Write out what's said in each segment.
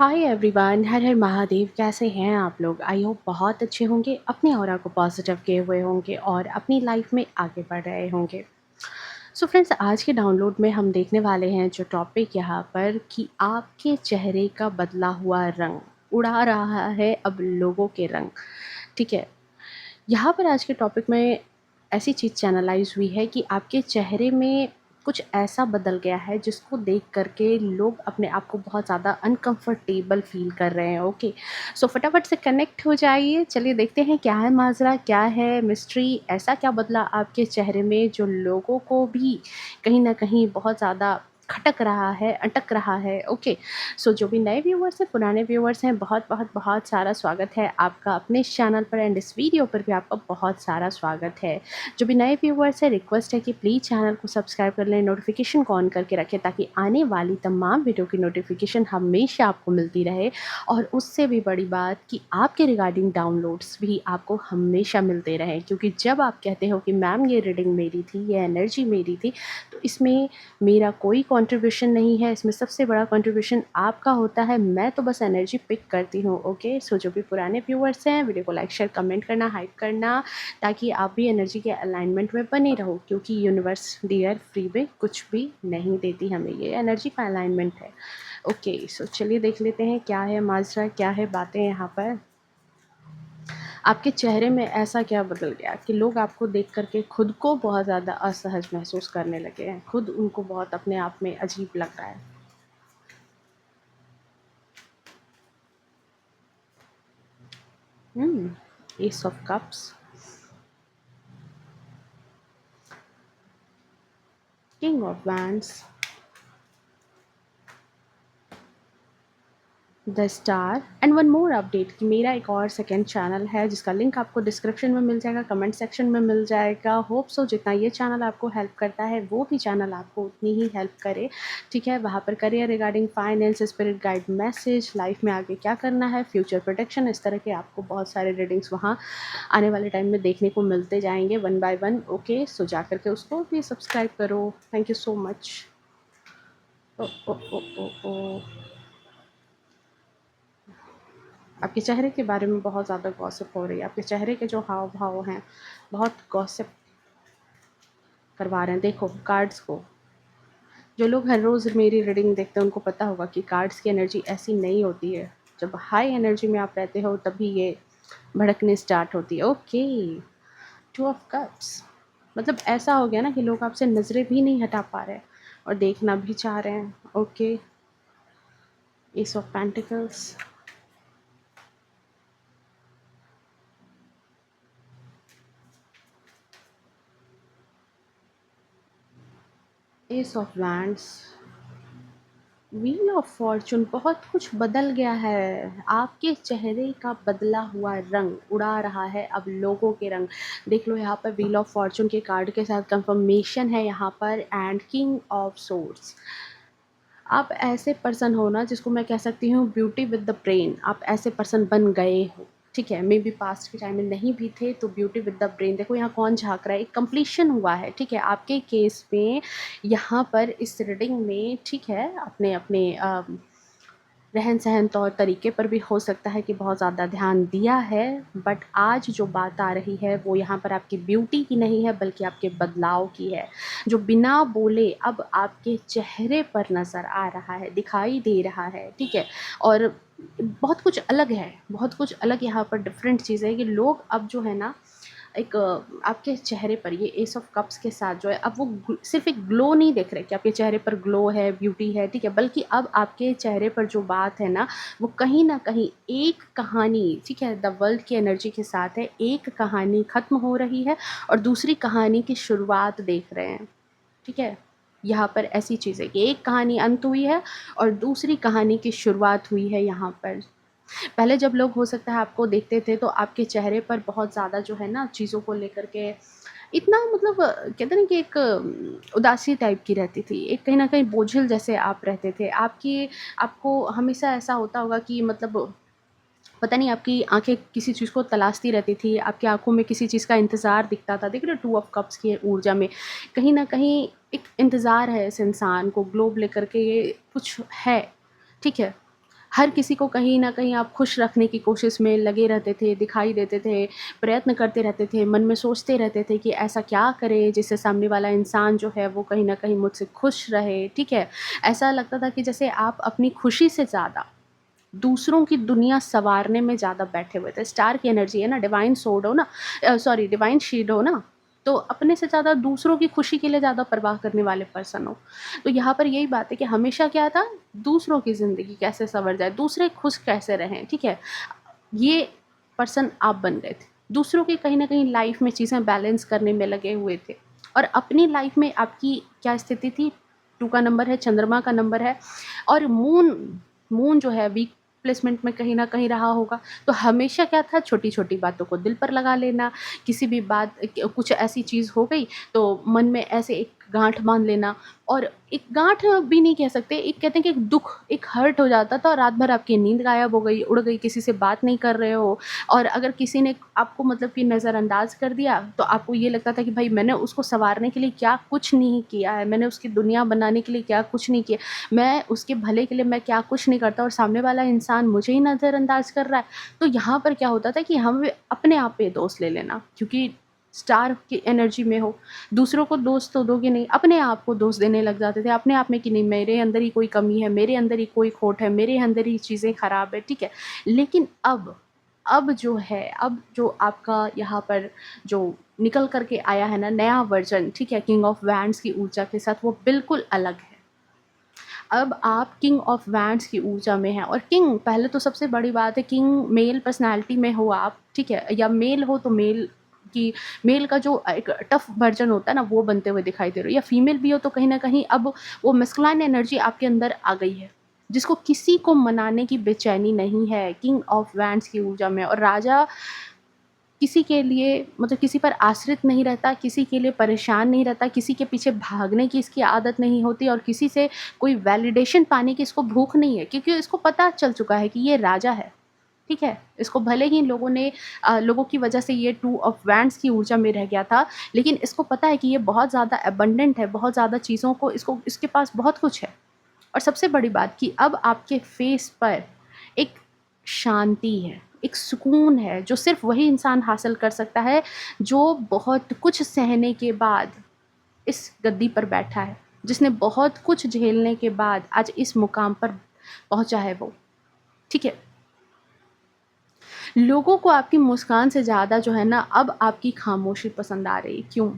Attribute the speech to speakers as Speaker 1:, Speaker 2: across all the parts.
Speaker 1: Hi everyone, हर हर महादेव। कैसे हैं आप लोग? आई होप बहुत अच्छे होंगे, अपने ऑरा को पॉजिटिव किए हुए होंगे और अपनी लाइफ में आगे बढ़ रहे होंगे। सो फ्रेंड्स, आज के डाउनलोड में हम देखने वाले हैं जो टॉपिक यहाँ पर कि आपके चेहरे का बदला हुआ रंग उड़ा रहा है अब लोगों के रंग। ठीक है, यहाँ पर आज के टॉपिक में ऐसी चीज़ चैनलाइज हुई है कि आपके चेहरे में कुछ ऐसा बदल गया है जिसको देख करके लोग अपने आप को बहुत ज़्यादा अनकंफर्टेबल फील कर रहे हैं। ओके, सो फटाफट से कनेक्ट हो जाइए। चलिए देखते हैं क्या है माजरा, क्या है मिस्ट्री, ऐसा क्या बदला आपके चेहरे में जो लोगों को भी कहीं ना कहीं बहुत ज़्यादा खटक रहा है, अटक रहा है। ओके, सो जो भी नए व्यूवर्स हैं, पुराने व्यूवर्स हैं, बहुत बहुत बहुत सारा स्वागत है आपका अपने इस चैनल पर एंड इस वीडियो पर भी आपका बहुत सारा स्वागत है। जो भी नए व्यूवर्स हैं, रिक्वेस्ट है कि प्लीज़ चैनल को सब्सक्राइब कर लें, नोटिफिकेशन को ऑन करके रखें ताकि आने वाली तमाम वीडियो की नोटिफिकेशन हमेशा आपको मिलती रहे। और उससे भी बड़ी बात कि आपके रिगार्डिंग डाउनलोड्स भी आपको हमेशा मिलते रहें, क्योंकि जब आप कहते हो कि मैम ये रीडिंग मेरी थी, ये एनर्जी मेरी थी, तो इसमें मेरा कोई कंट्रीब्यूशन नहीं है। इसमें सबसे बड़ा कंट्रीब्यूशन आपका होता है। मैं तो बस एनर्जी पिक करती हूँ। ओके, सो जो भी पुराने व्यूअर्स हैं, वीडियो को लाइक शेयर कमेंट करना, हाइप करना, ताकि आप भी एनर्जी के अलाइनमेंट में बने रहो, क्योंकि यूनिवर्स डियर फ्री में कुछ भी नहीं देती हमें, ये एनर्जी का अलाइनमेंट है। ओके, सो चलिए देख लेते हैं क्या है माजरा, क्या है बातें यहाँ पर। आपके चेहरे में ऐसा क्या बदल गया कि लोग आपको देख करके खुद को बहुत ज़्यादा असहज महसूस करने लगे हैं, खुद उनको बहुत अपने आप में अजीब लग रहा है। S of cups, king of wands, the star and one more update कि मेरा एक और सेकेंड चैनल है जिसका लिंक आपको डिस्क्रिप्शन में मिल जाएगा, कमेंट सेक्शन में मिल जाएगा। होप सो जितना ये चैनल आपको हेल्प करता है वो भी चैनल आपको उतनी ही हेल्प करे। ठीक है, वहाँ पर career regarding finance, spirit guide message, life में आगे क्या करना है, फ्यूचर प्रोटेक्शन, इस तरह के आपको बहुत सारे रीडिंग्स वहाँ आने वाले टाइम में देखने को मिलते जाएंगे one by one. Okay, so जा करके उसको भी सब्सक्राइब करो। Thank you so much. ओ ओ ओ ओ ओ आपके चेहरे के बारे में बहुत ज़्यादा गॉसिप हो रही है। आपके चेहरे के जो हाव भाव हैं बहुत गॉसिप करवा रहे हैं। देखो कार्ड्स को, जो लोग हर रोज़ मेरी रीडिंग देखते हैं उनको पता होगा कि कार्ड्स की एनर्जी ऐसी नहीं होती है। जब हाई एनर्जी में आप रहते हो तभी ये भड़कने स्टार्ट होती है। ओके, टू ऑफ कप्स, मतलब ऐसा हो गया ना कि लोग आपसे नज़रें भी नहीं हटा पा रहे हैं और देखना भी चाह रहे हैं। Okay, S of pentacles, S of wands, wheel of Fortune. बहुत कुछ बदल गया है। आपके चेहरे का बदला हुआ रंग उड़ा रहा है अब लोगों के रंग। देख लो यहाँ पर व्हील ऑफ फॉर्चून के कार्ड के साथ कंफर्मेशन है यहाँ पर, एंड किंग ऑफ सोर्ड्स। आप ऐसे पर्सन हो ना जिसको मैं कह सकती हूँ ब्यूटी विद द ब्रेन। आप ऐसे पर्सन बन गए हो। ठीक है, मे बी पास्ट के टाइम में नहीं भी थे तो ब्यूटी विद द ब्रेन। देखो यहाँ कौन झांक रहा है, एक कंप्लीशन हुआ है। ठीक है, आपके केस में यहाँ पर इस रीडिंग में, ठीक है, अपने अपने रहन सहन तौर तरीके पर भी हो सकता है कि बहुत ज़्यादा ध्यान दिया है, बट आज जो बात आ रही है वो यहाँ पर आपकी ब्यूटी की नहीं है बल्कि आपके बदलाव की है, जो बिना बोले अब आपके चेहरे पर नज़र आ रहा है, दिखाई दे रहा है। ठीक है, और बहुत कुछ अलग है, बहुत कुछ अलग यहाँ पर डिफरेंट चीज़ है कि लोग अब जो है ना, एक आपके चेहरे पर ये एस ऑफ कप्स के साथ जो है, अब वो सिर्फ एक ग्लो नहीं देख रहे कि आपके चेहरे पर ग्लो है, ब्यूटी है। ठीक है, बल्कि अब आपके चेहरे पर जो बात है ना, वो कहीं ना कहीं एक कहानी, ठीक है, द वर्ल्ड की एनर्जी के साथ है। एक कहानी ख़त्म हो रही है और दूसरी कहानी की शुरुआत देख रहे हैं। ठीक है, यहाँ पर ऐसी चीज़ है कि एक कहानी अंत हुई है और दूसरी कहानी की शुरुआत हुई है यहाँ पर। पहले जब लोग हो सकता है आपको देखते थे तो आपके चेहरे पर बहुत ज़्यादा जो है ना चीज़ों को लेकर के इतना, मतलब कहते हैं ना कि एक उदासी टाइप की रहती थी, एक कहीं न कहीं बोझिल जैसे आप रहते थे। आपको हमेशा ऐसा होता होगा कि मतलब पता नहीं, आपकी आँखें किसी चीज़ को तलाशती रहती थी, आपकी आँखों में किसी चीज़ का इंतज़ार दिखता था। देख रहे हो टू ऑफ कप्स की ऊर्जा में कहीं न कहीं एक इंतज़ार है इस इंसान को, ग्लोब लेकर के ये कुछ है। ठीक है? हर किसी को कहीं न कहीं आप खुश रखने की कोशिश में लगे रहते थे, दिखाई देते थे, प्रयत्न करते रहते थे, मन में सोचते रहते थे कि ऐसा क्या करें जिससे सामने वाला इंसान जो है वो कहीं न कहीं मुझसे खुश रहे, ठीक है? ऐसा लगता था कि जैसे आप अपनी खुशी से ज़्यादा दूसरों की दुनिया सँवारने में ज़्यादा बैठे हुए थे। स्टार की एनर्जी है ना, डिवाइन सोर्ड हो ना, सॉरी डिवाइन शील्ड हो ना, तो अपने से ज़्यादा दूसरों की खुशी के लिए ज़्यादा परवाह करने वाले पर्सन हो। तो यहाँ पर यही बात है कि हमेशा क्या था, दूसरों की ज़िंदगी कैसे सँवर जाए, दूसरे खुश कैसे रहें, ठीक है? ये पर्सन आप बन गए थे। दूसरों की कहीं न कहीं लाइफ़ में चीज़ें बैलेंस करने में लगे हुए थे और अपनी लाइफ़ में आपकी क्या स्थिति थी, 2 का नंबर है, चंद्रमा का नंबर है और मून मून जो है वीक प्लेसमेंट में कहीं न कहीं रहा होगा। तो हमेशा क्या था, छोटी-छोटी बातों को दिल पर लगा लेना, किसी भी बात कुछ ऐसी चीज़ हो गई तो मन में ऐसे एक गाँठ बाँध लेना और एक गाँठ भी नहीं कह सकते, एक कहते हैं कि एक दुःख, एक हर्ट हो जाता था और रात भर आपकी नींद गायब हो गई, उड़ गई, किसी से बात नहीं कर रहे हो और अगर किसी ने आपको मतलब कि नज़रअंदाज कर दिया, तो आपको ये लगता था कि भाई मैंने उसको सँवारने के लिए क्या कुछ नहीं किया है, मैंने उसकी दुनिया बनाने के लिए क्या कुछ नहीं किया, मैं उसके भले के लिए मैं क्या कुछ नहीं करता और सामने वाला इंसान मुझे ही नज़रअंदाज कर रहा है। तो यहाँ पर क्या होता था कि हम अपने आप पे दोष ले लेना, क्योंकि स्टार की एनर्जी में हो, दूसरों को दोष तो दोगे नहीं, अपने आप को दोष देने लग जाते थे, अपने आप में कि नहीं मेरे अंदर ही कोई कमी है, मेरे अंदर ही कोई खोट है, मेरे अंदर ही चीज़ें खराब है, ठीक है। लेकिन अब जो है, अब जो आपका यहाँ पर जो निकल कर के आया है ना नया वर्ज़न, ठीक है, किंग ऑफ वैंड्स की ऊर्जा के साथ, वो बिल्कुल अलग है। अब आप किंग ऑफ वैंड्स की ऊर्जा में हैं और किंग, पहले तो सबसे बड़ी बात है, किंग मेल पर्सनैलिटी में हो आप, ठीक है? या मेल हो तो मेल का जो एक टफ वर्ज़न होता है ना, वो बनते हुए दिखाई दे रहे हो, या फीमेल भी हो तो कहीं न कहीं अब वो मैस्कुलाइन एनर्जी आपके अंदर आ गई है, जिसको किसी को मनाने की बेचैनी नहीं है, किंग ऑफ वैंड्स की ऊर्जा में। और राजा किसी के लिए मतलब किसी पर आश्रित नहीं रहता, किसी के लिए परेशान नहीं रहता, किसी के पीछे भागने की इसकी आदत नहीं होती और किसी से कोई वैलिडेशन पाने की इसको भूख नहीं है, क्योंकि इसको पता चल चुका है कि ये राजा है, ठीक है? इसको भले ही लोगों की वजह से ये 2 ऑफ वैंड्स की ऊर्जा में रह गया था, लेकिन इसको पता है कि ये बहुत ज़्यादा अबंडेंट है, बहुत ज़्यादा चीज़ों को इसके पास बहुत कुछ है। और सबसे बड़ी बात कि अब आपके फेस पर एक शांति है, एक सुकून है, जो सिर्फ़ वही इंसान हासिल कर सकता है, जो बहुत कुछ सहने के बाद इस गद्दी पर बैठा है, जिसने बहुत कुछ झेलने के बाद आज इस मुकाम पर पहुँचा है वो, ठीक है? लोगों को आपकी मुस्कान से ज़्यादा जो है ना, अब आपकी खामोशी पसंद आ रही है, क्यों?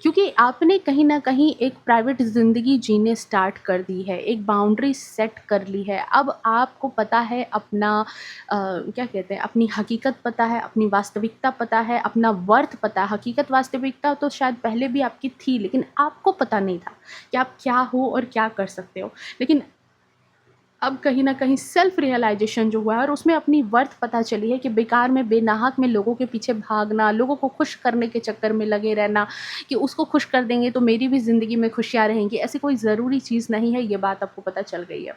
Speaker 1: क्योंकि आपने कहीं न कहीं एक प्राइवेट ज़िंदगी जीने स्टार्ट कर दी है, एक बाउंड्री सेट कर ली है। अब आपको पता है अपना क्या कहते हैं, अपनी हकीकत पता है, अपनी वास्तविकता पता है, अपना वर्थ पता है। हकीकत, वास्तविकता तो शायद पहले भी आपकी थी, लेकिन आपको पता नहीं था कि आप क्या हो और क्या कर सकते हो। लेकिन अब कहीं न कहीं सेल्फ रियलाइज़ेशन जो हुआ है और उसमें अपनी वर्थ पता चली है कि बेकार में, बेनाहक में लोगों के पीछे भागना, लोगों को खुश करने के चक्कर में लगे रहना, कि उसको खुश कर देंगे तो मेरी भी ज़िंदगी में खुशियाँ रहेंगी, ऐसी कोई ज़रूरी चीज़ नहीं है, ये बात आपको पता चल गई है।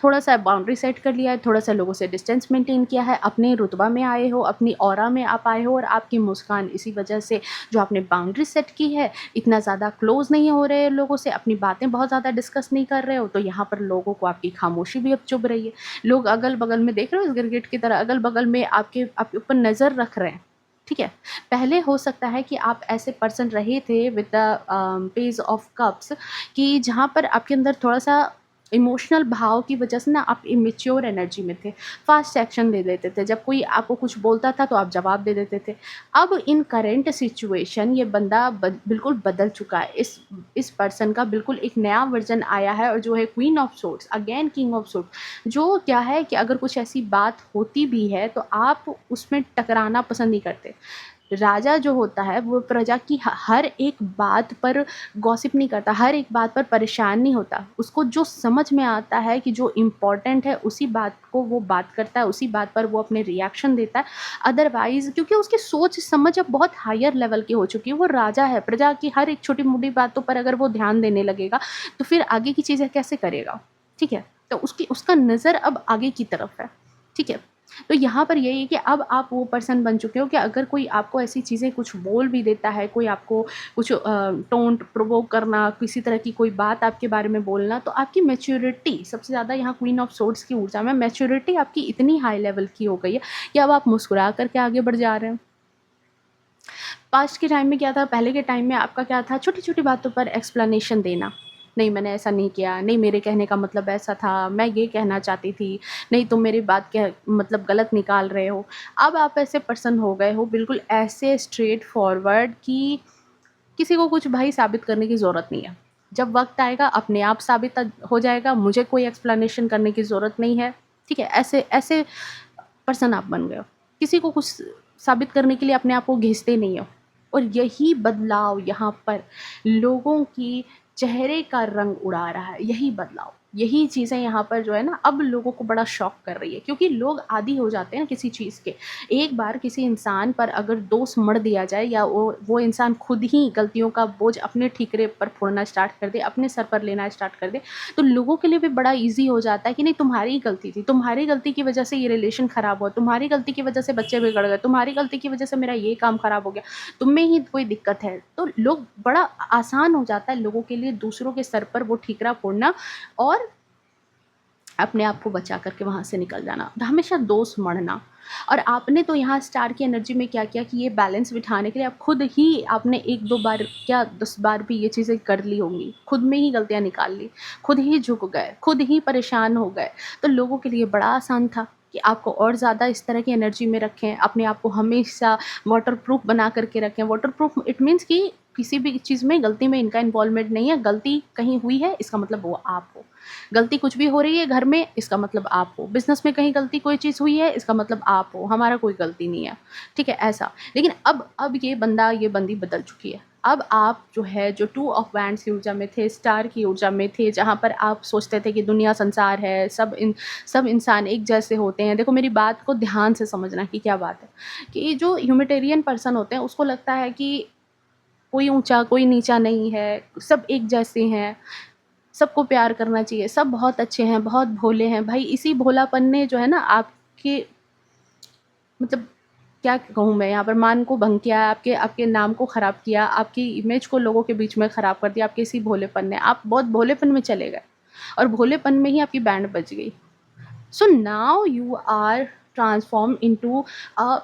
Speaker 1: थोड़ा-सा बाउंड्री सेट कर लिया है, थोड़ा-सा लोगों से डिस्टेंस मेंटेन किया है, अपने रुतबा में आए हो, अपनी ऑरा में आप आए हो और आपकी मुस्कान इसी वजह से, जो आपने बाउंड्री सेट की है, इतना ज़्यादा क्लोज़ नहीं हो रहे हो लोगों से, अपनी बातें बहुत ज़्यादा डिस्कस नहीं कर रहे हो, तो यहाँ पर लोगों को आपकी खामोशी भी अब चुभ रही है। लोग अगल-बगल में देख रहे हो, इस गिरगिट की तरह अगल-बगल में आपके ऊपर नज़र रख रहे हैं, ठीक है? पहले हो सकता है कि आप ऐसे पर्सन रहे थे with the page of cups, कि जहाँ पर आपके अंदर थोड़ा-सा इमोशनल भाव की वजह से ना आप इमेच्योर एनर्जी में थे, फास्ट एक्शन ले लेते थे, जब कोई आपको कुछ बोलता था तो आप जवाब दे देते थे। अब इन करंट सिचुएशन ये बंदा बिल्कुल बदल चुका है, इस पर्सन का बिल्कुल एक नया वर्जन आया है और जो है queen of swords again king of swords, जो क्या है कि अगर कुछ ऐसी बात होती भी है तो आप उसमें टकराना पसंद नहीं करते। राजा जो होता है वो प्रजा की हर एक बात पर गॉसिप नहीं करता, हर एक बात पर परेशान नहीं होता। उसको जो समझ में आता है कि जो इम्पोर्टेंट है उसी बात को वो बात करता है, उसी बात पर वो अपने रिएक्शन देता है। अदरवाइज़ क्योंकि उसकी सोच समझ अब बहुत हायर लेवल की हो चुकी है, वो राजा है, प्रजा की हर एक छोटी-मोटी बातों पर अगर वो ध्यान देने लगेगा, तो फिर आगे की चीज़ें कैसे करेगा? ठीक है? तो उसका नज़र अब आगे की तरफ है, ठीक है? तो यहाँ पर यही है कि अब आप वो पर्सन बन चुके हो कि अगर कोई आपको ऐसी चीज़ें कुछ बोल भी देता है, कोई आपको कुछ टोंट प्रोवोक करना, किसी तरह की कोई बात आपके बारे में बोलना, तो आपकी मैच्योरिटी सबसे ज़्यादा यहाँ क्वीन ऑफ सोर्ड्स की ऊर्जा में मैच्योरिटी आपकी इतनी हाई लेवल की हो गई है कि अब आप मुस्कुरा करके आगे बढ़ जा रहे हो। पास्ट के टाइम में क्या था, पहले के टाइम में आपका क्या था, छोटी-छोटी बातों पर एक्सप्लेनेशन देना। नहीं मैंने ऐसा नहीं किया, नहीं मेरे कहने का मतलब ऐसा था, मैं ये कहना चाहती थी, नहीं तुम मेरी बात के मतलब गलत निकाल रहे हो। अब आप ऐसे पर्सन हो गए हो बिल्कुल ऐसे स्ट्रेट फॉरवर्ड कि किसी को कुछ भाई साबित करने की ज़रूरत नहीं है। जब वक़्त आएगा अपने आप साबित हो जाएगा, मुझे कोई एक्सप्लेनेशन करने की ज़रूरत नहीं है। ठीक है? ऐसे ऐसे पर्सन आप बन गए हो। किसी को कुछ साबित करने के लिए अपने आप को घिसते नहीं हो। और यही बदलाव यहाँ पर लोगों की चेहरे का रंग उड़ा रहा है, यही बदलाव, यही चीज़ें यहाँ पर जो है ना अब लोगों को बड़ा शॉक कर रही है, क्योंकि लोग आदी हो जाते हैं किसी चीज़ के। एक बार किसी इंसान पर अगर दोष मढ़ दिया जाए या वो इंसान खुद ही गलतियों का बोझ अपने ठीकरे पर फोड़ना स्टार्ट कर दे, अपने सर पर लेना स्टार्ट कर दे, तो लोगों के लिए भी बड़ा ईज़ी हो जाता है कि नहीं तुम्हारी ही गलती थी, तुम्हारी गलती की वजह से ये रिलेशन ख़राब हुआ, तुम्हारी गलती की वजह से बच्चे बिगड़ गए, तुम्हारी गलती की वजह से मेरा ये काम ख़राब हो गया, तुम में ही कोई दिक्कत है। तो लोग बड़ा आसान हो जाता है लोगों के लिए दूसरों के सर पर वो ठीकरा फोड़ना और अपने आप को बचा करके वहाँ से निकल जाना, हमेशा दोष मढ़ना। और आपने तो यहाँ स्टार की एनर्जी में क्या किया कि ये बैलेंस बिठाने के लिए आप खुद ही आपने 1-2 बार क्या 10 बार भी ये चीज़ें कर ली होंगी, खुद में ही गलतियाँ निकाल ली, खुद ही झुक गए, खुद ही परेशान हो गए। तो लोगों के लिए बड़ा आसान था कि आपको और ज़्यादा इस तरह की एनर्जी में रखें, अपने आप को हमेशा वाटरप्रूफ बना करके रखें। वाटरप्रूफ इट मीन्स कि किसी भी चीज़ में गलती में इनका इन्वॉल्वमेंट नहीं है, गलती कहीं हुई है इसका मतलब वो आप हो। गलती कुछ भी हो रही है घर में, इसका मतलब आप हो। बिज़नेस में कहीं गलती कोई चीज़ हुई है, इसका मतलब आप हो, हमारा कोई गलती नहीं है। ठीक है, ऐसा। लेकिन अब ये बंदा, ये बंदी बदल चुकी है। अब आप जो है, जो 2 ऑफ वैंड्स की ऊर्जा में थे, स्टार की ऊर्जा में थे, जहाँ पर आप सोचते थे कि दुनिया संसार है, सब इंसान एक जैसे होते हैं। देखो मेरी बात को ध्यान से समझना कि क्या बात है, कि जो ह्यूमैनिटेरियन पर्सन होते हैं, उसको लगता है कि कोई ऊँचा, कोई नीचा नहीं है, सब एक जैसे हैं। सबको प्यार करना चाहिए, सब बहुत अच्छे हैं, बहुत भोले हैं। भाई इसी भोलापन ने जो है ना आपके मतलब क्या कहूँ मैं, यहाँ पर मान को भंग किया, आपके आपके नाम को ख़राब किया, आपकी इमेज को लोगों के बीच में ख़राब कर दिया, आपके इसी भोलेपन ने। आप बहुत भोलेपन में चले गए और भोलेपन में ही आपकी बैंड बज गई। So now you are transform into a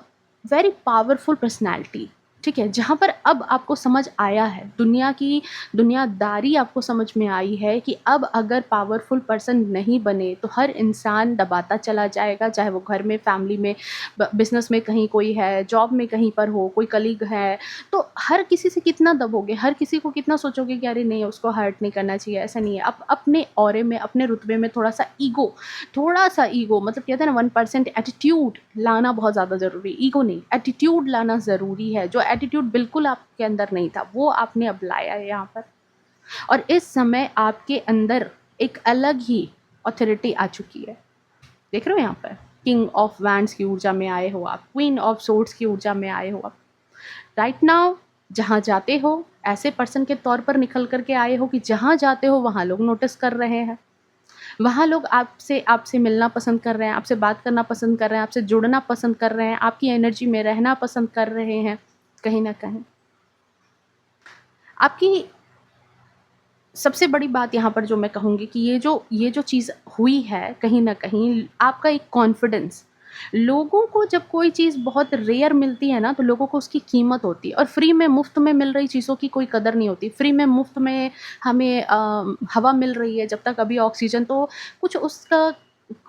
Speaker 1: very powerful personality. ठीक है, जहाँ पर अब आपको समझ आया है, दुनिया की दुनियादारी आपको समझ में आई है कि अब अगर पावरफुल पर्सन नहीं बने तो हर इंसान दबाता चला जाएगा, चाहे वो घर में, फैमिली में, बिजनेस में कहीं कोई है, जॉब में कहीं पर हो, कोई कलीग है, तो हर किसी से कितना दबोगे, हर किसी को कितना सोचोगे कि अरे नहीं उसको हर्ट नहीं करना चाहिए, ऐसा नहीं है। अब अपने ऑरे में, अपने रुतबे में थोड़ा-सा ईगो मतलब कहते हैं ना 1% एटीट्यूड लाना बहुत ज़्यादा ज़रूरी है। ईगो नहीं, एटीट्यूड लाना ज़रूरी है। जो एटीट्यूड बिल्कुल आपके अंदर नहीं था, वो आपने अब लाया है यहाँ पर। और इस समय आपके अंदर एक अलग ही ऑथोरिटी आ चुकी है। देख रहे हो यहाँ पर? किंग ऑफ वैंड्स की ऊर्जा में आए हो आप, क्वीन ऑफ सोर्ड्स की ऊर्जा में आए हो आप। राइट नाउ जहाँ जाते हो, ऐसे पर्सन के तौर पर निकल कर के आए हो कि जहाँ जाते हो वहाँ लोग नोटिस कर रहे हैं। वहाँ लोग आपसे आपसे मिलना पसंद कर रहे हैं, आपसे बात करना पसंद कर रहे हैं, आपसे जुड़ना पसंद कर रहे हैं, आपकी एनर्जी में रहना पसंद कर रहे हैं, कहीं न कहीं। आपकी सबसे बड़ी बात यहाँ पर जो मैं कहूँगी कि ये जो चीज़ हुई है, कहीं न कहीं आपका एक कॉन्फिडेंस, लोगों को जब कोई चीज़ बहुत रेयर मिलती है ना, तो लोगों को उसकी कीमत होती है और फ्री में, मुफ़्त में मिल रही चीज़ों की कोई कदर नहीं होती। फ्री में, मुफ़्त में हमें हवा मिल रही है, जब तक अभी ऑक्सीजन, तो कुछ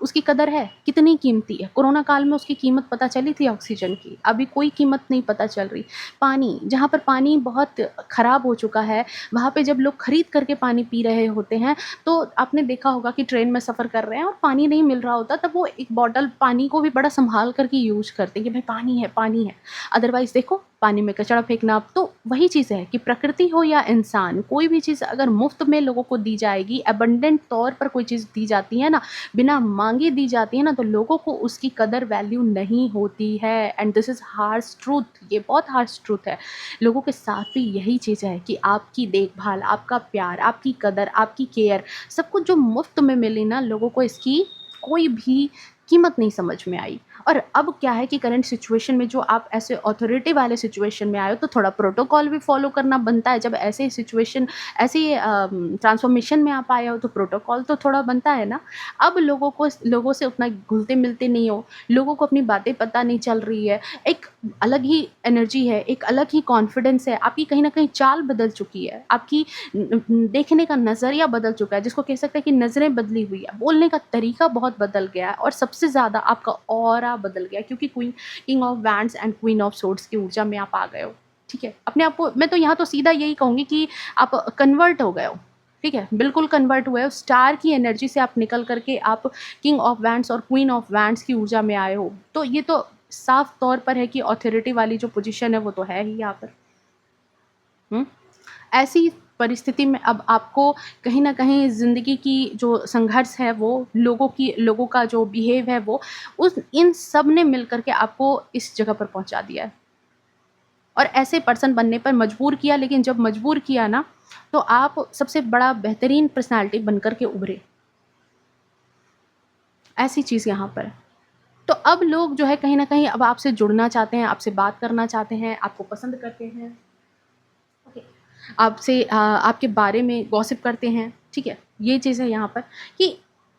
Speaker 1: उसकी कदर है, कितनी कीमती है। कोरोना काल में उसकी कीमत पता चली थी ऑक्सीजन की, अभी कोई कीमत नहीं पता चल रही। पानी, जहाँ पर पानी बहुत ख़राब हो चुका है, वहाँ पे जब लोग खरीद करके पानी पी रहे होते हैं, तो आपने देखा होगा कि ट्रेन में सफ़र कर रहे हैं और पानी नहीं मिल रहा होता, तब वो एक बॉटल पानी को भी बड़ा सँभाल कर के यूज़ करते हैं कि भाई पानी है, पानी है। अदरवाइज़ देखो, पानी में कचरा फेंकना। तो वही चीज़ है कि प्रकृति हो या इंसान, कोई भी चीज़ अगर मुफ़्त में लोगों को दी जाएगी, अबंडेंट तौर पर कोई चीज़ दी जाती है ना, बिना माँगे दी जाती है ना, तो लोगों को उसकी कदर वैल्यू नहीं होती है। And this is harsh truth, ये बहुत हार्श ट्रूथ है। लोगों के साथ भी यही चीज़ है कि आपकी देखभाल, आपका प्यार, आपकी कदर, आपकी केयर, सब कुछ जो मुफ्त में मिली ना, लोगों को इसकी कोई भी कीमत नहीं समझ में आई। और अब क्या है कि करंट सिचुएशन में जो आप ऐसे अथॉरिटी वाले सिचुएशन में आए हो, तो थोड़ा प्रोटोकॉल भी फ़ॉलो करना बनता है। जब ऐसे सिचुएशन, ऐसी ट्रांसफ़ॉर्मेशन में आप आए हो, तो प्रोटोकॉल तो थोड़ा बनता है ना। अब लोगों से उतना घुलते-मिलते नहीं हो, लोगों को अपनी बातें पता नहीं चल रही है, एक अलग ही एनर्जी है, एक अलग ही कॉन्फिडेंस है, आपकी कहीं न कहीं चाल बदल चुकी है, आपकी देखने का नज़रिया बदल चुका है, जिसको कह सकते हैं कि नज़रें बदली हुई है, बोलने का तरीका बहुत बदल गया है, और सबसे ज़्यादा आपका ऑरा बदल गया है, क्योंकि king of wands and queen of swords की ऊर्जा में आप आ गए हो। ठीक है? अपने आप को मैं तो यहाँ तो सीधा यही कहूँगी कि आप कन्वर्ट हो गए हो। ठीक है? बिल्कुल कन्वर्ट हुए हो, स्टार की एनर्जी से आप निकल कर के आप किंग ऑफ वैंड्स और क्वीन ऑफ वैंड्स की ऊर्जा में आए हो। तो ये तो साफ तौर पर है कि अथॉरिटी वाली जो पोज़ीशन है वो तो है ही यहाँ पर। हुँ? ऐसी परिस्थिति में अब आपको कहीं न कहीं ज़िंदगी की जो संघर्ष है, वो लोगों का जो बिहेव है, वो उस इन सब ने मिल कर के आपको इस जगह पर पहुँचा दिया है, और ऐसे पर्सन बनने पर मजबूर किया। लेकिन जब मजबूर किया ना, तो आप सबसे बड़ा बेहतरीन पर्सनैलिटी बन कर के उभरे। ऐसी चीज़ यहाँ पर है। तो अब लोग जो है कहीं न कहीं अब आपसे जुड़ना चाहते हैं, आपसे बात करना चाहते हैं, आपको पसंद करते हैं। ओके। आपसे आपके बारे में गॉसिप करते हैं, ठीक है? ये चीज़ है यहाँ पर कि,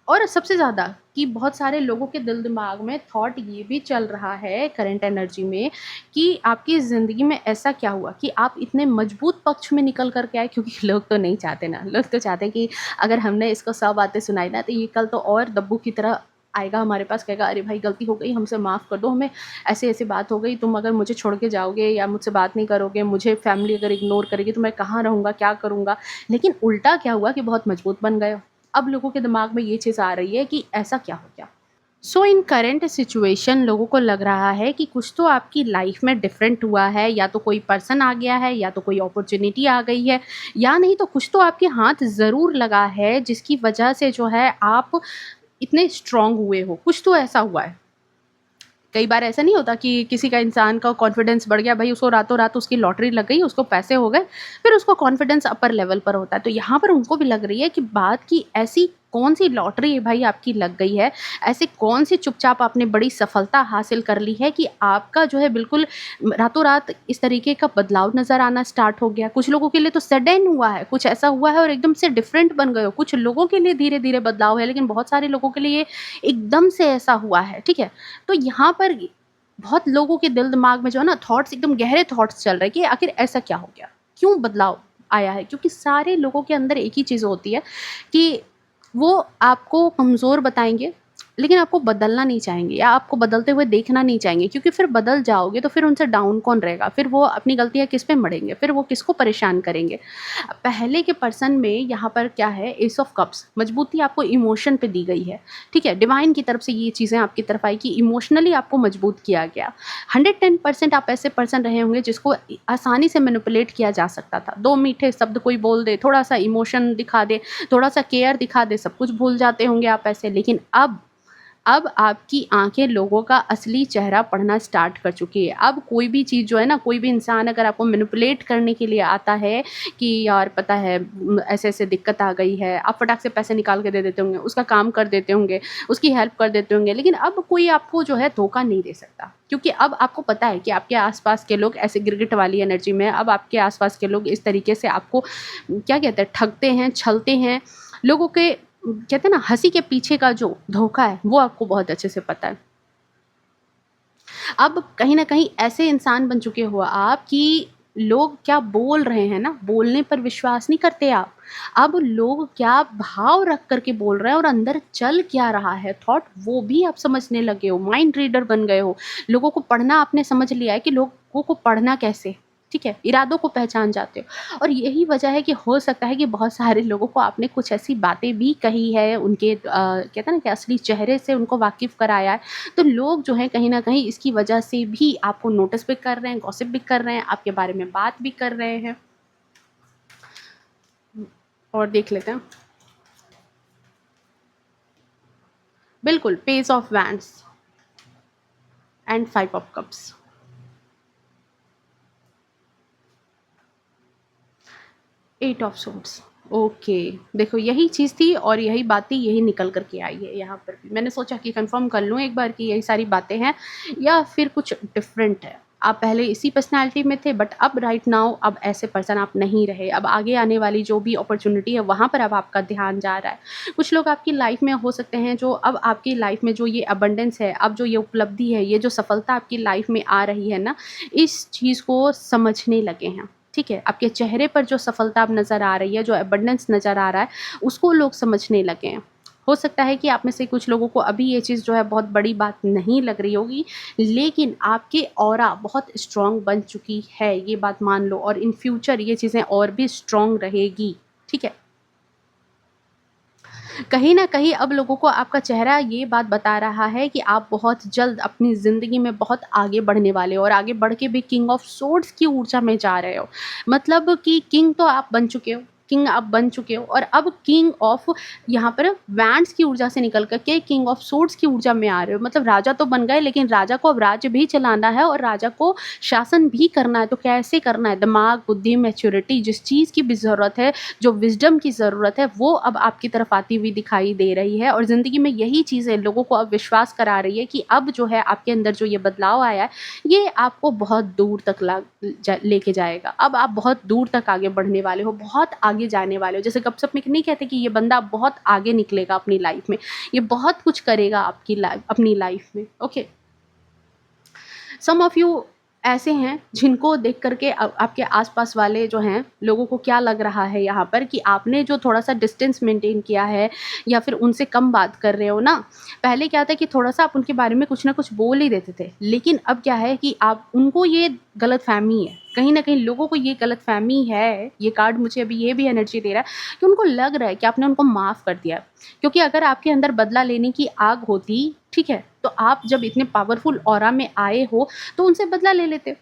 Speaker 1: और सबसे ज़्यादा कि बहुत सारे लोगों के दिल-दिमाग में थॉट ये भी चल रहा है करंट एनर्जी में कि आपकी ज़िंदगी में ऐसा क्या हुआ कि आप इतने मजबूत पक्ष में निकल कर के आए, क्योंकि लोग तो नहीं चाहते ना, लोग तो चाहते हैं कि अगर हमने इसको 100 बातें सुनाई ना, तो ये कल तो और दब्बू की तरह आएगा हमारे पास, कहेगा अरे भाई गलती हो गई, हमसे माफ़ कर दो, हमें ऐसे-ऐसे बात हो गई, तुम अगर मुझे छोड़ के जाओगे या मुझसे बात नहीं करोगे, मुझे फैमिली अगर इग्नोर करेगी, तो मैं कहाँ रहूँगा, क्या करूँगा? लेकिन उल्टा क्या हुआ कि बहुत मजबूत बन गए हो। अब लोगों के दिमाग में ये चीज़ आ रही है कि ऐसा क्या हो गया? सो इन करंट सिचुएशन लोगों को लग रहा है कि कुछ तो आपकी लाइफ में डिफरेंट हुआ है, या तो कोई पर्सन आ गया है, या तो कोई अपॉर्च्युनिटी आ गई है, या नहीं तो कुछ तो आपके हाथ ज़रूर लगा है, जिसकी वजह से जो है आप इतने स्ट्रॉन्ग हुए हो। कुछ तो ऐसा हुआ है। कई बार ऐसा नहीं होता कि किसी का, इंसान का कॉन्फिडेंस बढ़ गया, भाई उसको रातों रात उसकी लॉटरी लग गई, उसको पैसे हो गए, फिर उसका कॉन्फिडेंस अपर लेवल पर होता है। तो यहाँ पर उनको भी लग रही है कि बात की ऐसी कौन-सी लॉटरी है भाई आपकी लग गई है, ऐसी कौन-सी चुपचाप आपने बड़ी सफलता हासिल कर ली है कि आपका जो है बिल्कुल रातों रात इस तरीके का बदलाव नज़र आना स्टार्ट हो गया। कुछ लोगों के लिए तो सडन हुआ है, कुछ ऐसा हुआ है और एकदम से डिफरेंट बन गए हो। कुछ लोगों के लिए धीरे-धीरे बदलाव है, लेकिन बहुत सारे लोगों के लिए एकदम से ऐसा हुआ है, ठीक है? तो यहाँ पर बहुत लोगों के दिल-दिमाग में जो है ना, थॉट्स एकदम गहरे थॉट्स चल रहे हैं कि आखिर ऐसा क्या हो गया? क्यों बदलाव आया है? क्योंकि सारे लोगों के अंदर एक ही चीज़ होती है कि वो आपको कमज़ोर बताएँगे, लेकिन आपको बदलना नहीं चाहेंगे, या आपको बदलते हुए देखना नहीं चाहेंगे, क्योंकि फिर बदल जाओगे तो फिर उनसे डाउन कौन रहेगा? फिर वो अपनी गलतियाँ किस पे मढ़ेंगे? फिर वो किसको परेशान करेंगे? पहले के पर्सन में यहाँ पर क्या है, एस ऑफ कप्स, मजबूती आपको इमोशन पे दी गई है, ठीक है? डिवाइन की तरफ से ये चीज़ें आपकी तरफ आई कि इमोशनली आपको मजबूत किया गया। 110% आप ऐसे पर्सन रहे होंगे जिसको आसानी से मैनिपुलेट किया जा सकता था। 2 मीठे शब्द कोई बोल दे, थोड़ा-सा इमोशन दिखा दे, थोड़ा-सा केयर दिखा दे, सब कुछ भूल जाते होंगे आप ऐसे। लेकिन अब आपकी आँखें लोगों का असली चेहरा पढ़ना स्टार्ट कर चुकी है। अब कोई भी चीज़ जो है ना, कोई भी इंसान अगर आपको मैनिपुलेट करने के लिए आता है कि यार पता है ऐसे-ऐसे दिक्कत आ गई है, आप फटाक से पैसे निकाल के दे देते होंगे, उसका काम कर देते होंगे, उसकी हेल्प कर देते होंगे। लेकिन अब कोई आपको जो है धोखा नहीं दे सकता, क्योंकि अब आपको पता है कि आपके आस-पास के लोग ऐसे गिरगिट वाली एनर्जी में हैं। अब आपके आस-पास के लोग इस तरीके से आपको क्या कहते हैं, ठगते हैं, छलते हैं। लोगों के कहते हैं ना, हँसी के पीछे का जो धोखा है, वो आपको बहुत अच्छे से पता है। अब कहीं न कहीं ऐसे इंसान बन चुके हो आप कि लोग क्या बोल रहे हैं ना, बोलने पर विश्वास नहीं करते आप। अब लोग क्या भाव रख कर के बोल रहे हैं और अंदर चल क्या रहा है थॉट, वो भी आप समझने लगे हो, माइंड रीडर बन गए हो। लोगों को पढ़ना आपने समझ लिया है कि लोगों को पढ़ना कैसे, ठीक है? इरादों को पहचान जाते हो, और यही वजह है कि हो सकता है कि बहुत सारे लोगों को आपने कुछ ऐसी बातें भी कही है, उनके कहते हैं ना कि असली चेहरे से उनको वाकिफ़ कराया है। तो लोग जो हैं कहीं न कहीं इसकी वजह से भी आपको नोटिस भी कर रहे हैं, गॉसिप भी कर रहे हैं, आपके बारे में बात भी कर रहे हैं। और देख लेते हैं। बिल्कुल, page of wands and 5 of cups, 8 of swords. Okay, देखो यही चीज़ थी और यही बातें यही निकल कर के आई है यहाँ पर भी। मैंने सोचा कि कन्फर्म कर लूँ एक बार कि यही सारी बातें हैं या फिर कुछ डिफरेंट है। आप पहले इसी पर्सनैलिटी में थे बट अब राइट नाउ अब ऐसे पर्सन आप नहीं रहे। अब आगे आने वाली जो भी अपॉर्च्युनिटी है वहाँ पर अब आपका ध्यान जा रहा है। कुछ लोग आपकी लाइफ़ में हो सकते हैं जो अब आपकी लाइफ़ में जो ये अबंडेंस है, अब जो ये उपलब्धि है, ये जो सफलता आपकी लाइफ़ में आ रही है ना, इस चीज़ को समझने लगे हैं। ठीक है? आपके चेहरे पर जो सफलता अब नज़र आ रही है, जो अबंडेंस नज़र आ रहा है, उसको लोग समझने लगे हैं। हो सकता है कि आप में से कुछ लोगों को अभी ये चीज़ जो है बहुत बड़ी बात नहीं लग रही होगी, लेकिन आपकी ऑरा बहुत स्ट्रॉन्ग बन चुकी है, ये बात मान लो और इन फ्यूचर ये चीज़ें और भी स्ट्रॉन्ग रहेगी। ठीक है? कहीं न कहीं अब लोगों को आपका चेहरा ये बात बता रहा है कि आप बहुत जल्द अपनी ज़िंदगी में बहुत आगे बढ़ने वाले हो और आगे बढ़ के भी किंग ऑफ सोर्ड्स की ऊर्जा में जा रहे हो। मतलब कि किंग तो आप बन चुके हो, किंग आप बन चुके हो और अब किंग ऑफ यहाँ पर वैंड्स की ऊर्जा से निकल कर के किंग ऑफ सोर्ड्स की ऊर्जा में आ रहे हो। मतलब राजा तो बन गए लेकिन राजा को अब राज्य भी चलाना है और राजा को शासन भी करना है। तो कैसे करना है? दिमाग, बुद्धि, मैच्योरिटी जिस चीज़ की भी ज़रूरत है, जो विज़डम की ज़रूरत है वो अब आपकी तरफ आती हुई दिखाई दे रही है और ज़िंदगी में यही चीज़ें लोगों को अब विश्वास करा रही है कि अब जो है आपके अंदर जो ये बदलाव आया है, ये आपको बहुत दूर तक लेके जाएगा। अब आप बहुत दूर तक आगे बढ़ने वाले हो, बहुत आगे जाने वाले हो। जैसे गप-सप में नहीं कहते कि ये बंदा बहुत आगे निकलेगा अपनी लाइफ़ में, ये बहुत कुछ करेगा आपकी अपनी लाइफ़ में। ओके। सम ऑफ यू ऐसे हैं जिनको देख कर के आपके आस-पास वाले जो हैं, लोगों को क्या लग रहा है यहाँ पर कि आपने जो थोड़ा-सा डिस्टेंस मेंटेन किया है या फिर उनसे कम बात कर रहे हो ना, पहले क्या था कि थोड़ा-सा आप उनके बारे में कुछ ना कुछ बोल ही देते थे। लेकिन अब क्या है कि आप उनको ये गलतफ़हमी है, कहीं न कहीं लोगों को ये गलतफ़हमी है, ये कार्ड मुझे अभी ये भी एनर्जी दे रहा है कि उनको लग रहा है कि आपने उनको माफ़ कर दिया है। क्योंकि अगर आपके अंदर बदला लेने की आग होती, ठीक है? तो आप जब इतने पावरफुल ऑरा में आए हो तो उनसे बदला ले लेते।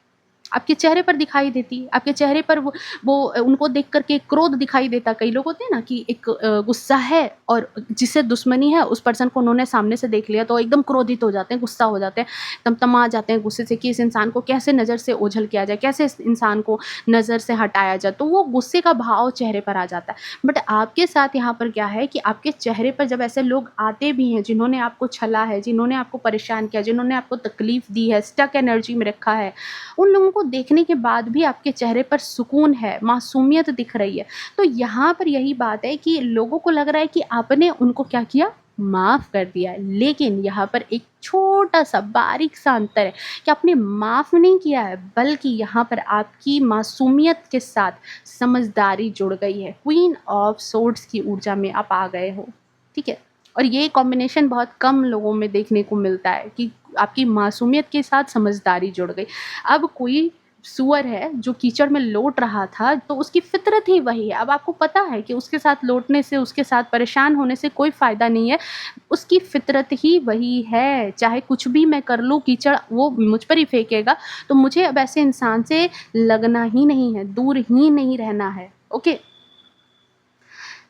Speaker 1: आपके चेहरे पर दिखाई देती, आपके चेहरे पर वो उनको देख कर के क्रोध दिखाई देता। कई लोग होते हैं ना कि एक गुस्सा है और जिससे दुश्मनी है उस पर्सन को उन्होंने सामने से देख लिया तो एकदम क्रोधित हो जाते हैं, गुस्सा हो जाते हैं, तमतमा जाते हैं गुस्से से कि इस इंसान को कैसे नज़र से ओझल किया जाए, कैसे इस इंसान को नज़र से हटाया जाए। तो वो गुस्से का भाव चेहरे पर आ जाता है। बट आपके साथ यहाँ पर क्या है कि आपके चेहरे पर जब ऐसे लोग आते भी हैं जिन्होंने आपको छला है, जिन्होंने आपको परेशान किया, जिन्होंने आपको तकलीफ़ दी है, स्टक एनर्जी में रखा है, उन लोगों को देखने के बाद भी आपके चेहरे पर सुकून है, मासूमियत दिख रही है। तो यहाँ पर यही बात है कि लोगों को लग रहा है कि आपने उनको क्या किया? माफ़ कर दिया है। लेकिन यहाँ पर एक छोटा-सा बारीक-सा अंतर है कि आपने माफ़ नहीं किया है, बल्कि यहाँ पर आपकी मासूमियत के साथ समझदारी जुड़ गई है। क्वीन ऑफ सोर्ड्स की ऊर्जा में आप आ गए हो, ठीक है? और ये कॉम्बिनेशन बहुत कम लोगों में देखने को मिलता है कि आपकी मासूमियत के साथ समझदारी जुड़ गई। अब कोई सूअर है जो कीचड़ में लोट रहा था तो उसकी फ़ितरत ही वही है। अब आपको पता है कि उसके साथ लोटने से, उसके साथ परेशान होने से कोई फ़ायदा नहीं है। उसकी फ़ितरत ही वही है। चाहे कुछ भी मैं कर लूँ, कीचड़ वो मुझ पर ही फेंकेगा, तो मुझे अब ऐसे इंसान से लगना ही नहीं है, दूर ही नहीं रहना है। ओके?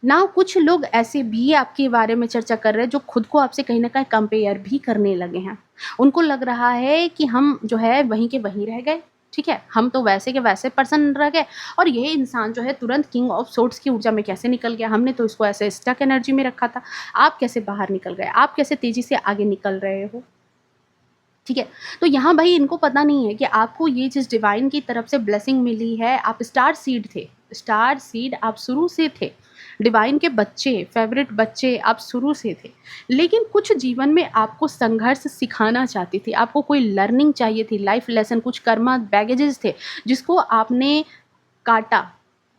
Speaker 1: नाउ कुछ लोग ऐसे भी आपके बारे में चर्चा कर रहे हैं जो खुद को आपसे कहीं न कहीं कंपेयर भी करने लगे हैं। उनको लग रहा है कि हम जो है वहीं के वहीं रह गए, ठीक है? हम तो वैसे के वैसे पर्सन रह गए और ये इंसान जो है तुरंत किंग ऑफ सोर्ड्स की ऊर्जा में कैसे निकल गया? हमने तो इसको ऐसे स्टक एनर्जी में रखा था। आप कैसे बाहर निकल गए? आप कैसे तेज़ी से आगे निकल रहे हो? ठीक है? तो यहाँ भाई इनको पता नहीं है कि आपको ये चीज़ डिवाइन की तरफ से ब्लेसिंग मिली है, आप स्टार सीड थे। स्टार सीड आप शुरू से थे। डिवाइन के बच्चे, फ़ेवरेट बच्चे आप शुरू से थे। लेकिन कुछ जीवन में आपको संघर्ष सिखाना चाहती थी, आपको कोई लर्निंग चाहिए थी, लाइफ़ लेसन, कुछ कर्मा बैगेजेज़ थे, जिसको आपने काटा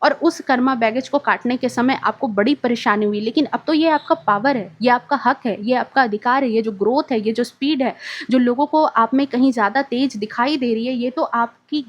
Speaker 1: और उस कर्मा बैगेज को काटने के समय आपको बड़ी परेशानी हुई। लेकिन अब तो ये आपका पावर है, ये आपका हक है, ये आपका अधिकार है, ये जो ग्रोथ है, ये जो स्पीड है, जो लोगों को आप में कहीं ज़्यादा तेज़ दिखाई दे रही है, ये तो आपकी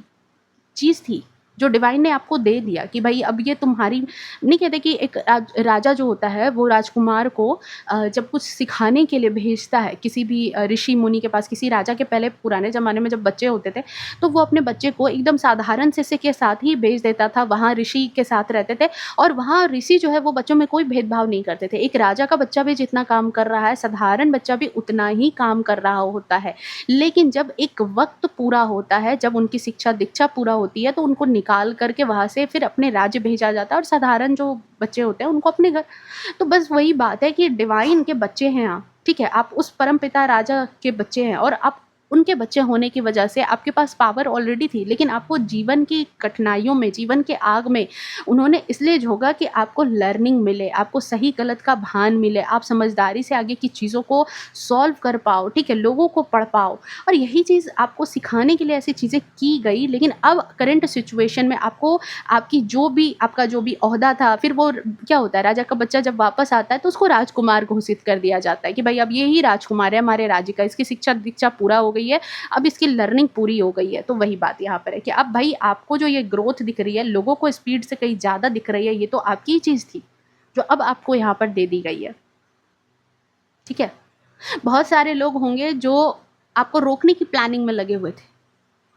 Speaker 1: चीज़ थी, जो डिवाइन ने आपको दे दिया कि भई अब ये तुम्हारी। नहीं कहते कि एक राजा जो होता है वो राजकुमार को जब कुछ सिखाने के लिए भेजता है किसी भी ऋषि मुनि के पास, किसी राजा के पहले पुराने ज़माने में जब बच्चे होते थे, तो वो अपने बच्चे को एकदम साधारण से के साथ ही भेज देता था, वहाँ ऋषि के साथ रहते थे और वहाँ ऋषि जो है वो बच्चों में कोई भेदभाव नहीं करते थे। एक राजा का बच्चा भी जितना काम कर रहा है, साधारण बच्चा भी उतना ही काम कर रहा होता है। लेकिन जब एक वक़्त पूरा होता है, जब उनकी शिक्षा-दीक्षा पूरा होती है, तो उनको निकाल करके वहाँ से फिर अपने राज्य भेजा जाता है और साधारण जो बच्चे होते हैं उनको अपने घर। तो बस वही बात है कि डिवाइन के बच्चे हैं आप, ठीक है? आप उस परमपिता राजा के बच्चे हैं और आप उनके बच्चे होने की वजह से आपके पास पावर ऑलरेडी थी, लेकिन आपको जीवन की कठिनाइयों में, जीवन के आग में उन्होंने इसलिए झोंका कि आपको लर्निंग मिले, आपको सही गलत का भान मिले, आप समझदारी से आगे की चीज़ों को सॉल्व कर पाओ, ठीक है? लोगों को पढ़ पाओ और यही चीज़ आपको सिखाने के लिए ऐसी चीज़ें की गई। लेकिन अब करंट सिचुएशन में आपको आपकी जो भी आपका जो भी ओहदा था, फिर वो क्या होता है, राजा का बच्चा जब वापस आता है तो उसको राजकुमार घोषित कर दिया जाता है कि भाई अब ये ही राजकुमार है हमारे राज्य का, इसकी शिक्षा दीक्षा पूरा हो गई है, अब इसकी लर्निंग पूरी हो गई है। तो वही बात यहाँ पर है कि अब भाई आपको जो ये ग्रोथ दिख रही है, लोगों को स्पीड से कहीं ज़्यादा दिख रही है, ये तो आपकी ही चीज़ थी जो अब आपको यहाँ पर दे दी गई है, ठीक है? बहुत सारे लोग होंगे जो आपको रोकने की प्लानिंग में लगे हुए थे,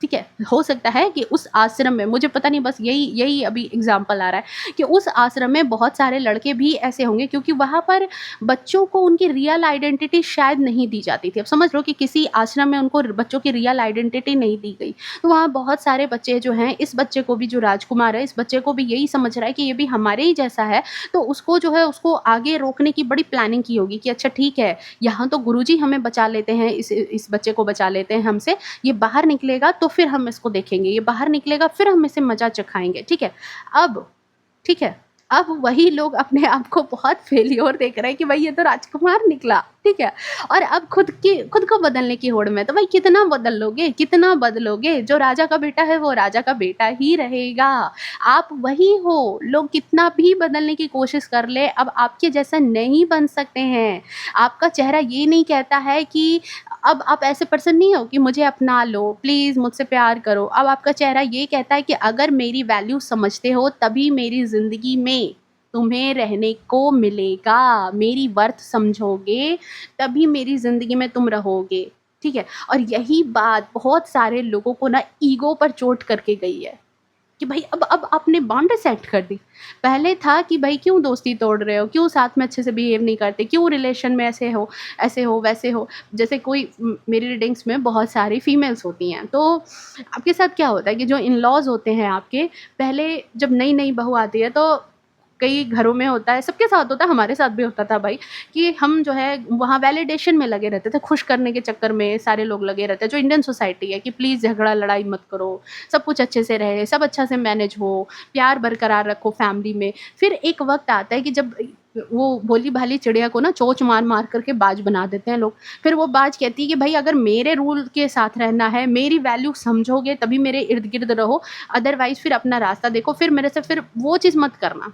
Speaker 1: ठीक है? हो सकता है कि उस आश्रम में, मुझे पता नहीं, बस यही यही अभी एग्ज़ाम्पल आ रहा है कि उस आश्रम में बहुत सारे लड़के भी ऐसे होंगे क्योंकि वहाँ पर बच्चों को उनकी रियल आइडेंटिटी शायद नहीं दी जाती थी। अब समझ लो कि किसी आश्रम में उनको बच्चों की रियल आइडेंटिटी नहीं दी गई। तो वहाँ बहुत सारे बच्चे जो हैं, इस बच्चे को भी, जो राजकुमार है, इस बच्चे को भी यही समझ रहा है कि ये भी हमारे ही जैसा है, तो उसको जो है उसको आगे रोकने की बड़ी प्लानिंग की होगी कि अच्छा ठीक है, यहाँ तो गुरुजी हमें बचा लेते हैं, इस बच्चे को बचा लेते हैं हमसे, ये बाहर निकलेगा तो फिर हम इसको देखेंगे, ये बाहर निकलेगा फिर हम इसे मज़ा चखाएँगे, ठीक है? अब ठीक है, अब वही लोग अपने आप को बहुत फेल्योर देख रहे हैं कि भाई ये तो राजकुमार निकला, ठीक है? और अब खुद को बदलने की होड़ में, तो भाई कितना बदल लोगे, कितना बदलोगे? जो राजा का बेटा है वो राजा का बेटा ही रहेगा। आप वही हो, लोग कितना भी बदलने की कोशिश कर ले, अब आपके जैसा नहीं बन सकते हैं। आपका चेहरा ये नहीं कहता है कि अब आप ऐसे पर्सन नहीं हो कि मुझे अपना लो, प्लीज़ मुझसे प्यार करो। अब आपका चेहरा ये कहता है कि अगर मेरी वैल्यू समझते हो तभी मेरी ज़िंदगी में तुम्हें रहने को मिलेगा, मेरी वर्थ समझोगे तभी मेरी ज़िंदगी में तुम रहोगे, ठीक है? और यही बात बहुत सारे लोगों को ना ईगो पर चोट करके गई है। कि भाई अब आपने बाउंड्री सेट कर दी। पहले था कि भाई क्यों दोस्ती तोड़ रहे हो? क्यों साथ में अच्छे से बिहेव नहीं करते? क्यों रिलेशन में ऐसे हो, वैसे हो? जैसे कोई मेरी रीडिंग्स में बहुत सारी फीमेल्स होती हैं, तो आपके साथ क्या होता है कि जो इन-लॉज़ होते हैं आपके, पहले जब नई-नई बहू आती है तो कई घरों में होता है, सबके साथ होता है, हमारे साथ भी होता था भाई, कि हम जो है वहाँ वैलिडेशन में लगे रहते थे, खुश करने के चक्कर में सारे लोग लगे रहते हैं। जो इंडियन सोसाइटी है कि प्लीज़ झगड़ा लड़ाई मत करो, सब कुछ अच्छे से रहे, सब अच्छा से मैनेज हो, प्यार बरकरार रखो फैमिली में। फिर एक वक़्त आता है कि जब वो भोली-भाली चिड़िया को ना चोंच मार-मार करके बाज बना देते हैं लोग। फिर वो बाज कहती है कि भई अगर मेरे रूल के साथ रहना है, मेरी वैल्यू समझोगे तभी मेरे इर्द-गिर्द रहो, अदरवाइज़ फिर अपना रास्ता देखो, फिर मेरे से फिर वो चीज़ मत करना।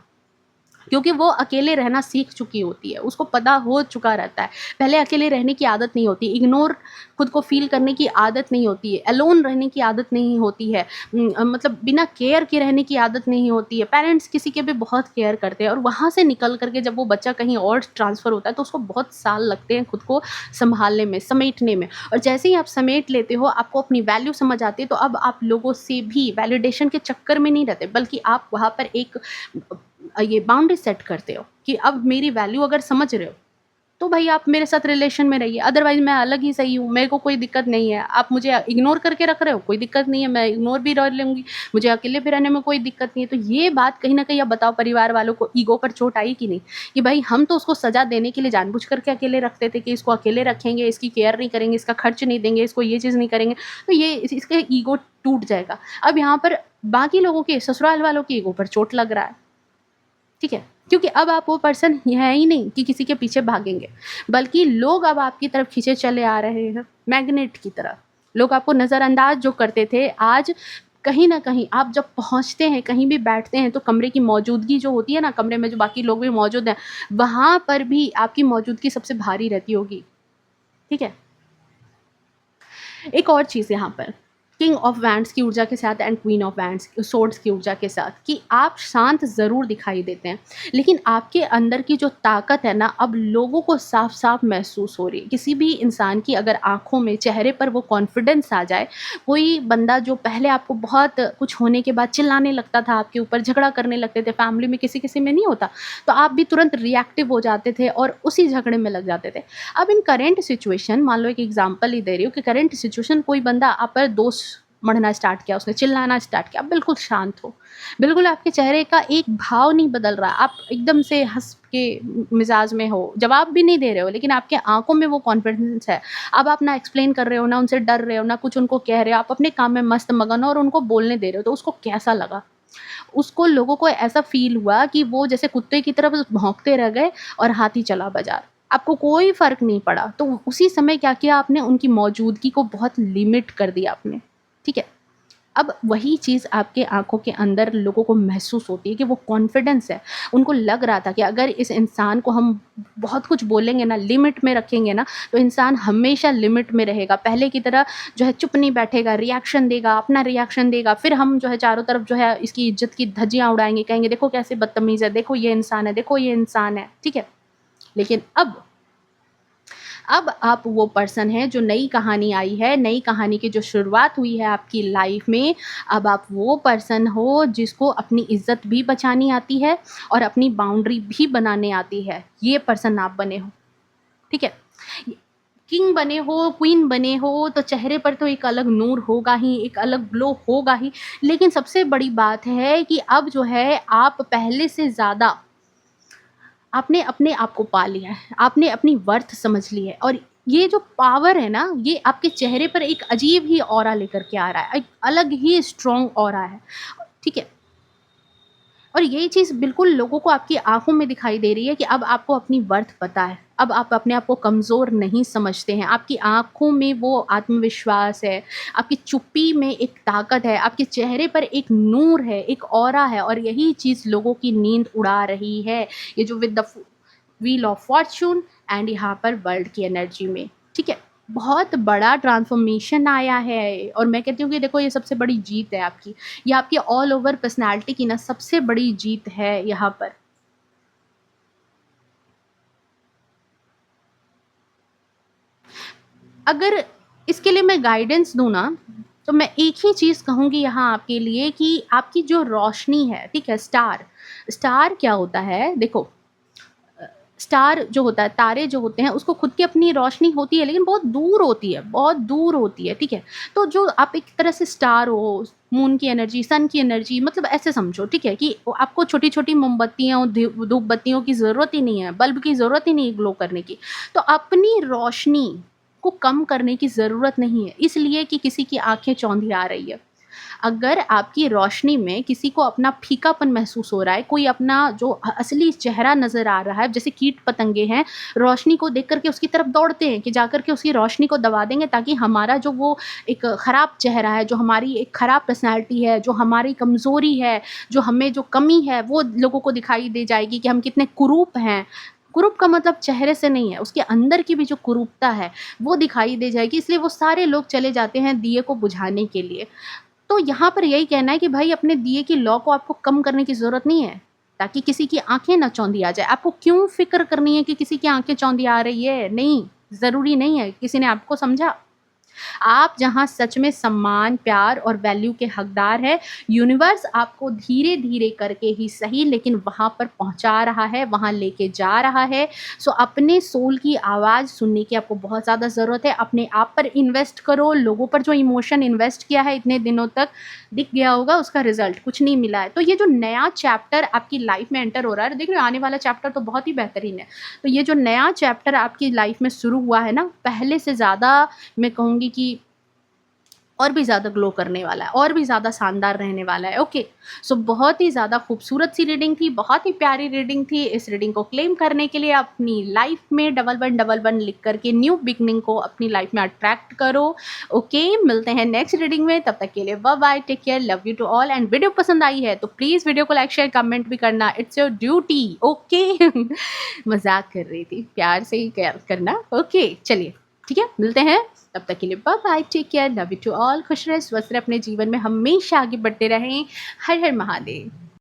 Speaker 1: क्योंकि वो अकेले रहना सीख चुकी होती है, उसको पता हो चुका रहता है। पहले अकेले रहने की आदत नहीं होती, इग्नोर खुद को फ़ील करने की आदत नहीं होती है, अलोन रहने की आदत नहीं होती है, मतलब बिना केयर के रहने की आदत नहीं होती है। पेरेंट्स किसी के भी बहुत केयर करते हैं और वहाँ से निकल कर के जब वो बच्चा कहीं और ट्रांसफ़र होता है तो उसको बहुत साल लगते हैं खुद को सँभालने में, समेटने में। और जैसे ही आप समेट लेते हो, आपको अपनी वैल्यू समझ आती है, तो अब आप लोगों से भी वैलिडेशन के चक्कर में नहीं रहते, बल्कि आप वहाँ पर एक ये बाउंड्री सेट करते हो कि अब मेरी वैल्यू अगर समझ रहे हो, तो भाई आप मेरे साथ रिलेशन में रहिए, अदरवाइज़ मैं अलग ही सही हूँ, मेरे को कोई दिक्कत नहीं है। आप मुझे इग्नोर करके रख रहे हो, कोई दिक्कत नहीं है, मैं इग्नोर भी रह लूँगी, मुझे अकेले भी रहने में कोई दिक्कत नहीं है। तो ये बात कहीं न कहीं, अब बताओ परिवार वालों को ईगो पर चोट आई कि नहीं? कि भाई हम तो उसको सज़ा देने के लिए जानबूझ करके अकेले रखते थे कि इसको अकेले रखेंगे, इसकी केयर नहीं करेंगे, इसका खर्च नहीं देंगे, इसको ये चीज़ नहीं करेंगे, तो ये इसका ईगो टूट जाएगा। अब यहाँ पर बाकी लोगों के, ससुराल वालों की ईगो पर चोट लग रहा है। ठीक है? क्योंकि अब आप वो पर्सन हैं ही नहीं कि किसी के पीछे भागेंगे, बल्कि लोग अब आपकी तरफ खींचे चले आ रहे हैं, मैग्नेट की तरह। लोग आपको नज़रअंदाज जो करते थे, आज कहीं न कहीं आप जब पहुँचते हैं, कहीं भी बैठते हैं, तो कमरे की मौजूदगी जो होती है ना, कमरे में जो बाकी लोग भी मौजूद हैं, वहाँ पर भी आपकी मौजूदगी सबसे भारी रहती होगी। ठीक है? एक और चीज़ यहाँ पर, किंग ऑफ वैंड्स की ऊर्जा के साथ and queen of wands swords की ऊर्जा के साथ, कि आप शांत ज़रूर दिखाई देते हैं, लेकिन आपके अंदर की जो ताकत है ना, अब लोगों को साफ-साफ महसूस हो रही है। किसी भी इंसान की अगर आँखों में, चेहरे पर वो कॉन्फिडेंस आ जाए, कोई बंदा जो पहले आपको बहुत कुछ होने के बाद चिल्लाने लगता था आपके ऊपर, झगड़ा करने लगते थे, फैमिली में किसी-किसी में नहीं होता, तो आप भी तुरंत रिएक्टिव हो जाते थे और उसी झगड़े में लग जाते थे। अब इन करंट सिचुएशन, मान लो एक एग्ज़ाम्पल ही दे रही हूँ कि करंट सिचुएशन, कोई बंदा आप पर दोष मढ़ना स्टार्ट किया, उसने चिल्लाना स्टार्ट किया, आप बिल्कुल शांत हो। बिल्कुल आपके चेहरे का एक भाव नहीं बदल रहा, आप एकदम से हँस के मिज़ाज में हो, जवाब भी नहीं दे रहे हो, लेकिन आपके आँखों में वो कॉन्फिडेंस है। अब आप ना एक्सप्लेन कर रहे हो, ना उनसे डर रहे हो, ना कुछ उनको कह रहे हो, आप अपने काम में मस्त मगन हो और उनको बोलने दे रहे हो, तो उसको कैसा लगा? उसको लोगों को ऐसा फ़ील हुआ कि वो जैसे कुत्ते की तरह बस भौंकते रह गए और हाथी चला बाज़ार। आपको कोई फ़र्क नहीं पड़ा। तो उसी समय क्या किया आपने, उनकी मौजूदगी को बहुत लिमिट कर दिया आपने, ठीक है? अब वही चीज़ आपके आँखों के अंदर लोगों को महसूस होती है कि वो कॉन्फिडेंस है। उनको लग रहा था कि अगर इस इंसान को हम बहुत कुछ बोलेंगे ना, लिमिट में रखेंगे ना, तो इंसान हमेशा लिमिट में रहेगा। पहले की तरह जो है चुप नहीं बैठेगा, रिएक्शन देगा, अपना रिएक्शन देगा। फिर हम जो है चारों तरफ जो है इसकी इज़्ज़त की धज्जियाँ उड़ाएँगे, कहेंगे देखो कैसे बदतमीज़ है, देखो ये इंसान है, देखो ये इंसान है, ठीक है? लेकिन अब आप वो पर्सन हैं जो नई कहानी आई है, नई कहानी की जो शुरुआत हुई है आपकी लाइफ़ में, अब आप वो पर्सन हो जिसको अपनी इज़्ज़त भी बचानी आती है और अपनी बाउंड्री भी बनाने आती है। ये पर्सन आप बने हो, ठीक है? किंग बने हो, क्वीन बने हो, तो चेहरे पर तो एक अलग नूर होगा ही, एक अलग ग्लो होगा ही, लेकिन सबसे बड़ी बात है कि अब जो है आप पहले से ज़्यादा आपने अपने आप को पा लिया है, आपने अपनी वर्थ समझ ली है और ये जो पावर है ना, ये आपके चेहरे पर एक अजीब ही ऑरा लेकर के आ रहा है, एक अलग ही स्ट्रॉन्ग ऑरा है, ठीक है? और यही चीज़ बिल्कुल लोगों को आपकी आँखों में दिखाई दे रही है कि अब आपको अपनी वर्थ पता है। अब आप अपने आप को कमज़ोर नहीं समझते हैं। आपकी आँखों में वो आत्मविश्वास है, आपकी चुप्पी में एक ताकत है, आपके चेहरे पर एक नूर है, एक ऑरा है और यही चीज़ लोगों की नींद उड़ा रही है। ये जो with the wheel of Fortune and यहाँ पर वर्ल्ड की एनर्जी में, ठीक है? बहुत बड़ा ट्रांसफ़ॉर्मेशन आया है और मैं कहती हूँ कि देखो ये सबसे बड़ी जीत है आपकी। ये आपकी ऑल ओवर पर्सनैलिटी की ना सबसे बड़ी जीत है यहाँ पर। अगर इसके लिए मैं गाइडेंस दूँ ना, तो मैं एक ही चीज़ कहूँगी यहाँ आपके लिए कि आपकी जो रोशनी है, ठीक है? स्टार, स्टार क्या होता है? देखो स्टार जो होता है, तारे जो होते हैं, उसको खुद की अपनी रोशनी होती है, लेकिन बहुत दूर होती है, बहुत दूर होती है, ठीक है? तो जो आप एक तरह से स्टार हो, मून की एनर्जी, सन की एनर्जी मतलब ऐसे समझो, ठीक है? कि वो आपको छोटी-छोटी मोमबत्तियाँ और धूप बत्तियों की ज़रूरत ही नहीं है, बल्ब की ज़रूरत ही नहीं है ग्लो करने की। तो अपनी रोशनी को कम करने की ज़रूरत नहीं है, इसलिए कि किसी की आँखें चौंधिया रही है। अगर आपकी रोशनी में किसी को अपना फीकापन महसूस हो रहा है, कोई अपना जो असली चेहरा नज़र आ रहा है, जैसे कीट-पतंगे हैं, रोशनी को देख कर के उसकी तरफ दौड़ते हैं कि जाकर के उसकी रोशनी को दबा देंगे ताकि हमारा जो वो एक खराब चेहरा है, जो हमारी एक खराब पर्सनैलिटी है, जो हमारी कमज़ोरी है, जो हमें जो कमी है, वो लोगों को दिखाई दे जाएगी कि हम कितने कुरूप हैं। कुरूप का मतलब चेहरे से नहीं है, उसके अंदर की भी जो कुरूपता है, वो दिखाई दे जाएगी, इसलिए वो सारे लोग चले जाते हैं दिए को बुझाने के लिए। तो यहाँ पर यही कहना है कि भाई अपने दिए की लौ को आपको कम करने की ज़रूरत नहीं है, ताकि किसी की आँखें ना चौंधिया जाए। आपको क्यों फ़िक्र करनी है कि किसी की आँखें चौंधिया रही है? नहीं, ज़रूरी नहीं है। किसी ने आपको समझा? आप जहाँ सच में सम्मान, प्यार और वैल्यू के हकदार हैं, यूनिवर्स आपको धीरे-धीरे करके ही सही लेकिन वहाँ पर पहुँचा रहा है, वहाँ लेके जा रहा है। सो अपने सोल की आवाज़ सुनने की आपको बहुत ज़्यादा ज़रूरत है। अपने आप पर इन्वेस्ट करो, लोगों पर जो इमोशन इन्वेस्ट किया है इतने दिनों तक, दिख गया होगा उसका रिज़ल्ट, कुछ नहीं मिला है। तो ये जो नया चैप्टर आपकी लाइफ़ में एंटर हो रहा है, देख रहे हो आने वाला चैप्टर तो बहुत ही बेहतरीन है। तो ये जो नया चैप्टर आपकी लाइफ़ में शुरू हुआ है ना, पहले से ज़्यादा मैं कहूँगी कि और भी ज़्यादा ग्लो करने वाला है, और भी ज़्यादा शानदार रहने वाला है, ओके। सो बहुत ही ज़्यादा खूबसूरत सी रीडिंग थी, बहुत ही प्यारी रीडिंग थी। इस रीडिंग को क्लेम करने के लिए अपनी लाइफ़ में डबल वन डबल वन लिख कर के न्यू बिगिनिंग को अपनी लाइफ़ में अट्रैक्ट करो, ओके। मिलते हैं नेक्स्ट रीडिंग में, तब तक के लिए bye bye, take care, love you to all and video पसंद आई है तो प्लीज़ वीडियो को लाइक, शेयर, कमेंट भी करना, इट्स योर ड्यूटी, ओके। मज़ाक कर रही थी, प्यार से ही केयर करना, ओके। चलिए, ठीक है, मिलते हैं। तब तक के लिए bye bye, take care, love you to all, खुश रहे, स्वस्थ रहे, अपने जीवन में हमेशा आगे बढ़ते रहें। हर हर महादेव।